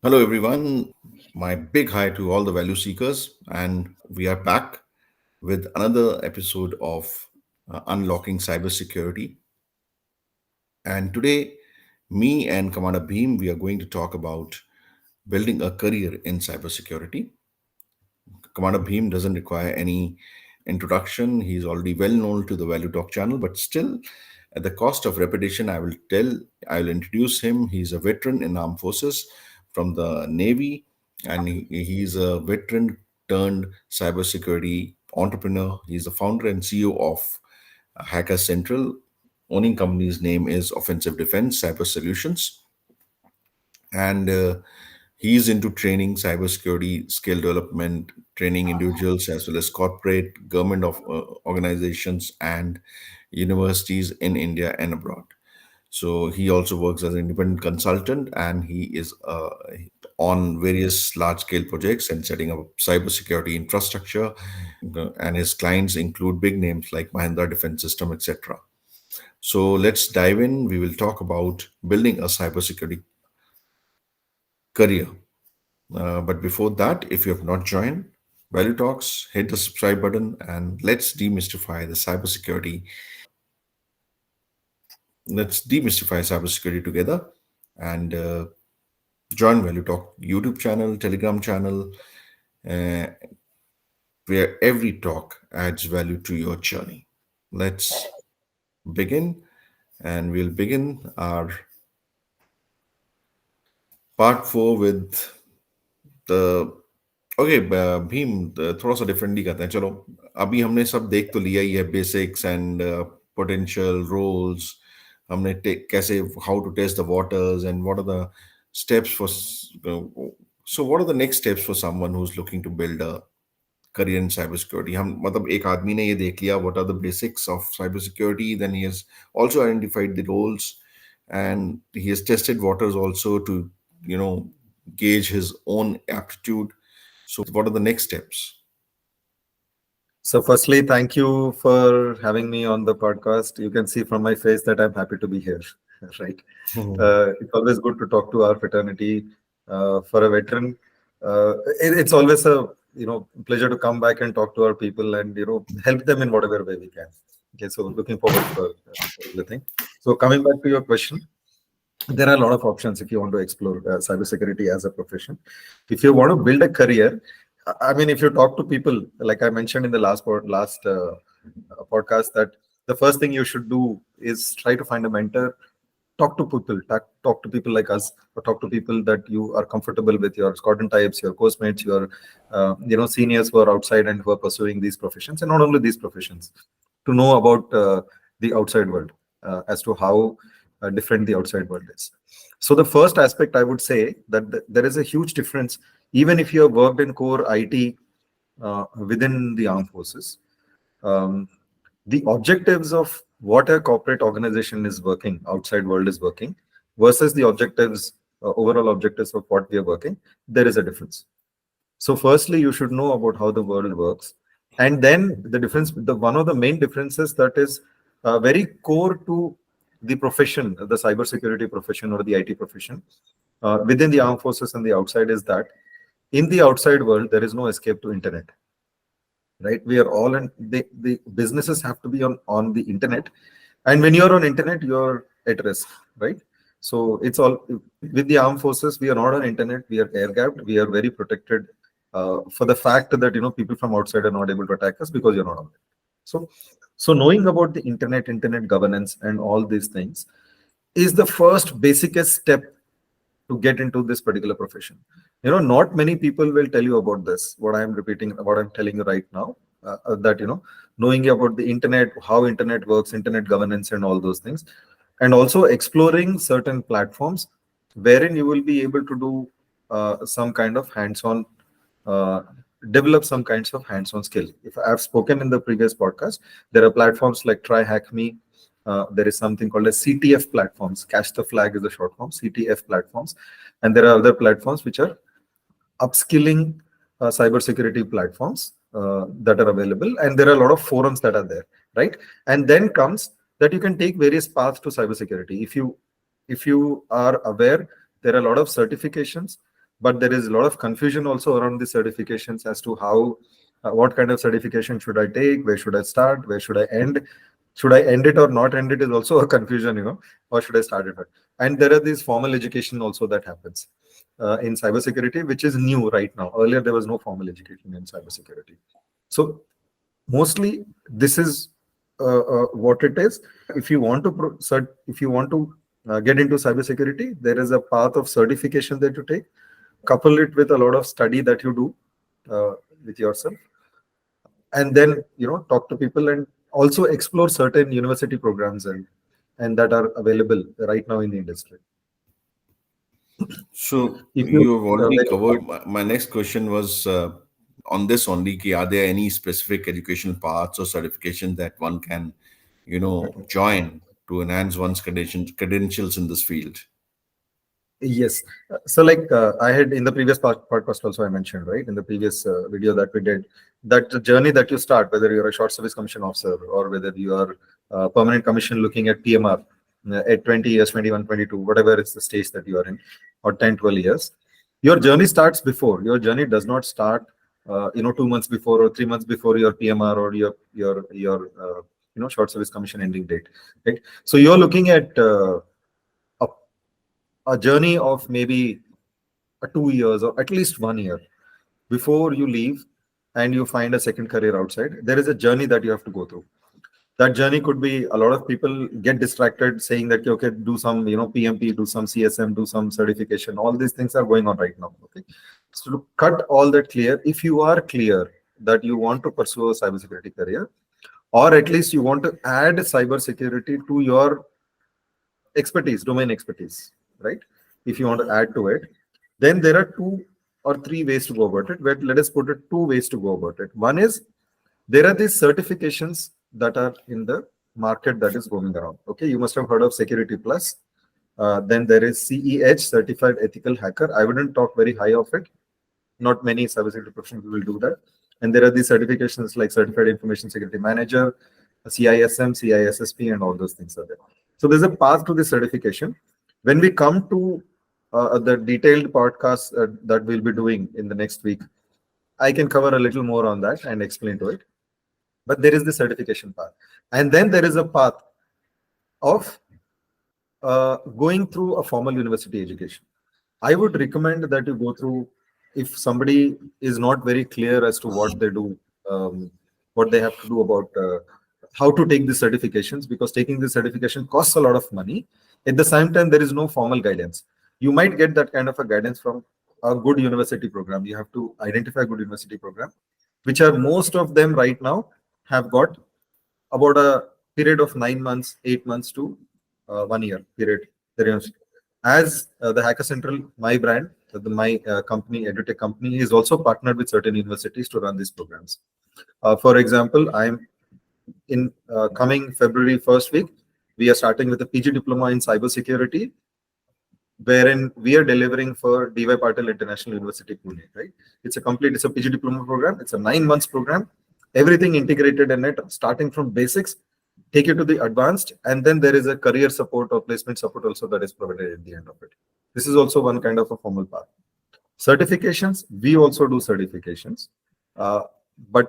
Hello, everyone. My big hi to all the value seekers, and we are back with another episode of Unlocking Cybersecurity. And today, me and Commander Beam, we are going to talk about building a career in cybersecurity. Commander Beam doesn't require any introduction. He's already well known to the Value Talk channel, but still, at the cost of repetition, I will introduce him. He's a veteran in armed forces from the Navy, and he's a veteran turned cybersecurity entrepreneur. He's the founder and CEO of Hacker Central. Owning company's name is Offensive Defense Cyber Solutions, and he's into training cybersecurity skill development, training individuals as well as corporate government of organizations and universities in India and abroad. So he also works as an independent consultant, and he is on various large scale projects and setting up cybersecurity infrastructure, and his clients include big names like Mahindra Defense System, etc. So let's dive in. We will talk about building a cybersecurity career. But before that, if you have not joined Value Talks, hit the subscribe button and let's demystify cybersecurity together and join Value Talk YouTube channel, Telegram channel, uh, where every talk adds value to your journey. Let's begin, and we'll begin our part four with the okay Bhim थोड़ा सा differently करते हैं चलो अभी हमने सब देख तो लिया ही है बेसिक्स एंड पोटेंशियल रोल्स हमने कैसे how to test the waters and what are the steps for so what are the next steps for someone who is looking to build a career in cybersecurity हम मतलब एक आदमी ने ये देख लिया what are the basics of cybersecurity, then he has also identified the roles and he has tested waters also to you know gauge his own aptitude. So what are the next steps? So firstly, thank you for having me on the podcast. You can see from my face that I'm happy to be here, right? It's always good to talk to our fraternity. For a veteran, it's always a pleasure to come back and talk to our people and help them in whatever way we can. Okay, so looking forward for the thing. So coming back to your question, there are a lot of options if you want to explore cybersecurity as a profession. If you want to build a career, I mean, if you talk to people, like I mentioned in the last podcast, that the first thing you should do is try to find a mentor. Talk to people, talk to people like us, or talk to people that you are comfortable with, your squadron types, your course mates, your seniors who are outside and who are pursuing these professions, and not only these professions, to know about the outside world as to how different the outside world is. So the first aspect I would say that there is a huge difference, even if you have worked in core IT within the armed forces. The objectives of what a corporate organization is working, outside world is working, versus the objectives, overall objectives of what we are working, there is a difference. So firstly, you should know about how the world works. And then the difference, one of the main differences that is very core to the profession, the cybersecurity profession or the IT profession, within the armed forces and the outside, is that in the outside world, there is no escape to internet. Right? We are all in the businesses have to be on the internet. And when you're on internet, you're at risk, right? So it's all with the armed forces, we are not on internet, we are air gapped, we are very protected for the fact that people from outside are not able to attack us because you're not on it. So knowing about the internet governance and all these things is the first basicest step to get into this particular profession. Not many people will tell you about this, what I'm repeating, what I'm telling you right now, that knowing about the internet, how internet works, internet governance and all those things, and also exploring certain platforms wherein you will be able to do some kind of hands-on, develop some kinds of hands-on skill. If I've spoken in the previous podcast, there are platforms like Try Hack Me. There is something called as CTF platforms. Catch the Flag is the short form, CTF platforms. And there are other platforms which are upskilling cybersecurity platforms that are available. And there are a lot of forums that are there, right? And then comes that you can take various paths to cybersecurity. If you are aware, there are a lot of certifications but there is a lot of confusion also around the certifications as to how, what kind of certification should I take, where should I start, where should I end, should I end it or not end it is also a confusion, or should I start it? And there are these formal education also that happens in cybersecurity, which is new right now. Earlier, there was no formal education in cybersecurity. So mostly this is what it is. If you want to if you want to get into cybersecurity, there is a path of certification that you take. Couple it with a lot of study that you do with yourself, and then talk to people and also explore certain university programs and that are available right now in the industry. So If you you've already when you covered. My next question was on this only. Are there any specific educational paths or certifications that one can, join to enhance one's credentials in this field? Yes. So like I had in the previous podcast also I mentioned, right, in the previous video that we did, that the journey that you start, whether you're a short service commission officer or whether you are permanent commission looking at PMR at 20 years, 21, 22, whatever is the stage that you are in, or 10, 12 years, your journey starts before. Your journey does not start, 2 months before or 3 months before your PMR or your short service commission ending date, right? So you're looking at a a journey of maybe 2 years or at least 1 year before you leave and you find a second career outside. There is a journey that you have to go through. That journey could be, a lot of people get distracted saying that okay, do some PMP, do some CSM, do some certification. All these things are going on right now. Okay, so to cut all that clear, if you are clear that you want to pursue a cybersecurity career, or at least you want to add cybersecurity to your expertise, domain expertise, right? If you want to add to it, then there are 2 or 3 ways to go about it. But let us put it 2 ways to go about it. One is, there are these certifications that are in the market that is going around. Okay, you must have heard of Security Plus. Then there is CEH, Certified Ethical Hacker. I wouldn't talk very high of it. Not many cybersecurity professionals will do that. And there are these certifications like Certified Information Security Manager, CISM, CISSP, and all those things are there. So there's a path to the certification. When we come to the detailed podcast that we'll be doing in the next week, I can cover a little more on that and explain to it. But there is the certification path. And then there is a path of going through a formal university education. I would recommend that you go through, if somebody is not very clear as to what they do, what they have to do about how to take the certifications, because taking the certification costs a lot of money. At the same time, there is no formal guidance. You might get that kind of a guidance from a good university program. You have to identify a good university program, which are most of them right now have got about a period of 9 months, 8 months to 1 year period. As the Hacker Central, my brand, my company, EduTech company, is also partnered with certain universities to run these programs. For example, I'm in coming February 1st week, we are starting with a PG diploma in cybersecurity, wherein we are delivering for DY Patil International University, Pune, right? It's a PG diploma program. It's a 9 months program, everything integrated in it, starting from basics, take you to the advanced, and then there is a career support or placement support also that is provided at the end of it. This is also one kind of a formal path. Certifications, we also do certifications, but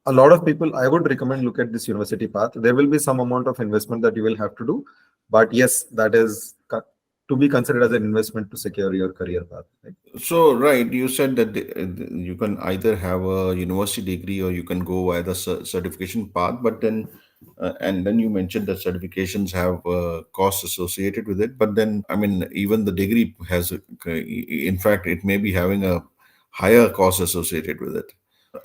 a lot of people, I would recommend, look at this university path. There will be some amount of investment that you will have to do, but yes, that is to be considered as an investment to secure your career path. Right? So, right, you said that you can either have a university degree or you can go via the certification path, but then, and then you mentioned that certifications have costs associated with it. But then, I mean, even the degree has, in fact, it may be having a higher cost associated with it.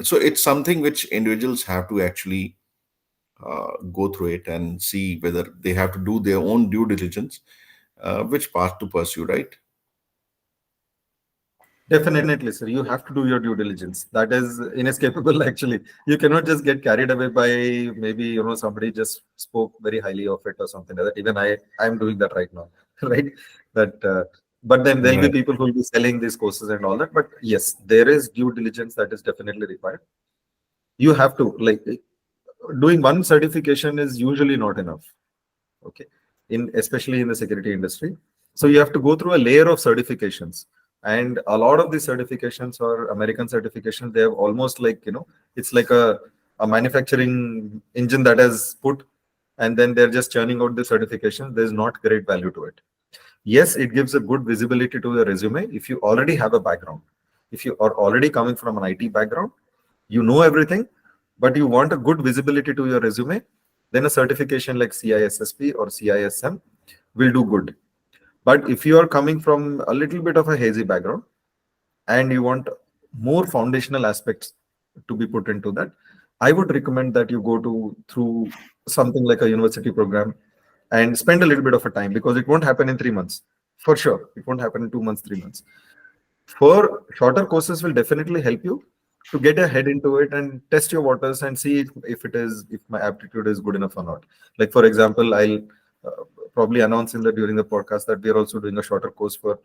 So, it's something which individuals have to actually go through it and see whether they have to do their own due diligence, which path to pursue, right? Definitely, sir. You have to do your due diligence. That is inescapable, actually. You cannot just get carried away by maybe, somebody just spoke very highly of it or something like that. Even I'm doing that right now, right? That, but then there'll be Right. people who will be selling these courses and all that. But yes, there is due diligence that is definitely required. You have to, like, doing one certification is usually not enough. Okay. Especially in the security industry. So you have to go through a layer of certifications. And a lot of these certifications or American certifications, they have almost like, it's like a manufacturing engine that has put, and then they're just churning out the certifications. There's not great value to it. Yes, it gives a good visibility to the resume if you already have a background. If you are already coming from an IT background, you know everything, but you want a good visibility to your resume, then a certification like CISSP or CISM will do good. But if you are coming from a little bit of a hazy background and you want more foundational aspects to be put into that, I would recommend that you go to through something like a university program and spend a little bit of a time, because it won't happen in 3 months. For sure. It won't happen in 2 months, 3 months. For shorter courses will definitely help you to get a head into it and test your waters and see if my aptitude is good enough or not. Like for example, I'll probably announce in the during the podcast that we are also doing a shorter course for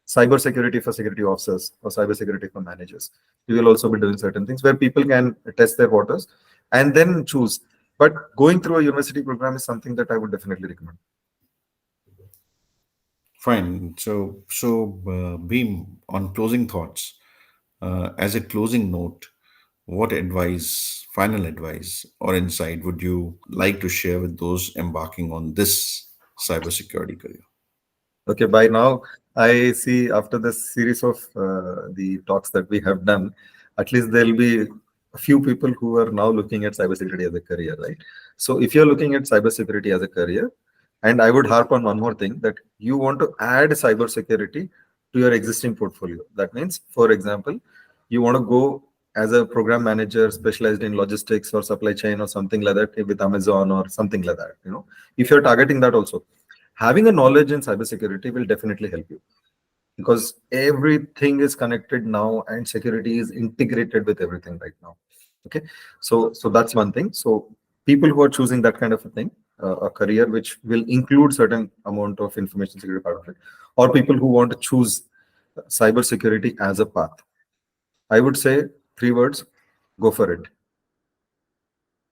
cybersecurity for security officers or cybersecurity for managers. We will also be doing certain things where people can test their waters and then choose. But going through a university program is something that I would definitely recommend. Fine. Beam, on closing thoughts, as a closing note, what advice, final advice or insight would you like to share with those embarking on this cybersecurity career? Okay, by now, I see after this series of the talks that we have done, at least there'll be a few people who are now looking at cybersecurity as a career, right? So if you're looking at cybersecurity as a career, and I would harp on one more thing, that you want to add cybersecurity to your existing portfolio. That means, for example, you want to go as a program manager specialized in logistics or supply chain or something like that with Amazon or something like that. If you're targeting that also, having a knowledge in cybersecurity will definitely help you, because everything is connected now and security is integrated with everything right now. Okay, so that's one thing. So people who are choosing that kind of a thing, a career which will include certain amount of information security part of it, or people who want to choose cybersecurity as a path, I would say three words: go for it.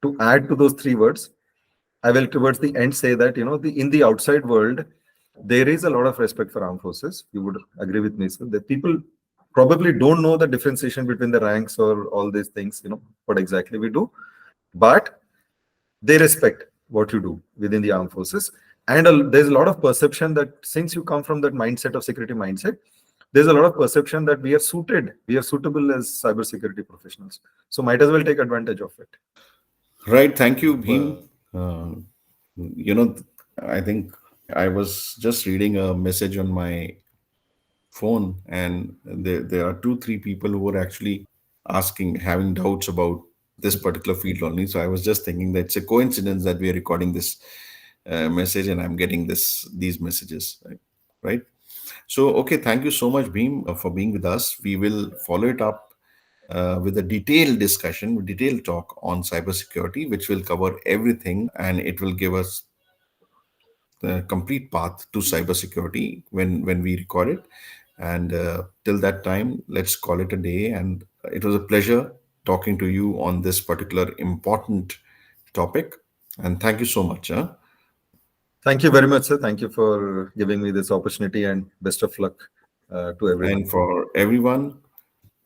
To add to those three words, I will towards the end say that in the outside world there is a lot of respect for armed forces. You would agree with me, sir, that people probably don't know the differentiation between the ranks or all these things, what exactly we do, but they respect what you do within the armed forces. And there's a lot of perception that since you come from that mindset of security mindset, there's a lot of perception that we are suitable as cybersecurity professionals. So might as well take advantage of it. Right. Thank you, Bhim. Uh, you know, I think I was just reading a message on my phone, and there are two, three people who were actually asking, having doubts about this particular field only. So I was just thinking that it's a coincidence that we are recording this message and I'm getting these messages, right? So, okay, thank you so much, Beam, for being with us. We will follow it up with a detailed discussion, detailed talk on cybersecurity, which will cover everything and it will give us the complete path to cybersecurity when we record it. And till that time, let's call it a day. And it was a pleasure talking to you on this particular important topic. And thank you so much. Huh? Thank you very much, sir. Thank you for giving me this opportunity, and best of luck to everyone. And for everyone,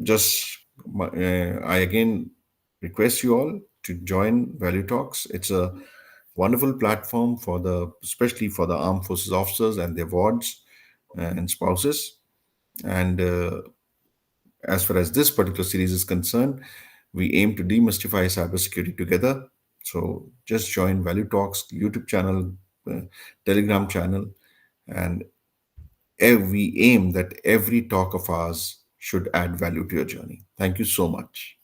just I again request you all to join Value Talks. It's a wonderful platform for especially for the armed forces officers and their wards and spouses. And as far as this particular series is concerned, we aim to demystify cybersecurity together. So just join Value Talks YouTube channel, Telegram channel, and we aim that every talk of ours should add value to your journey. Thank you so much.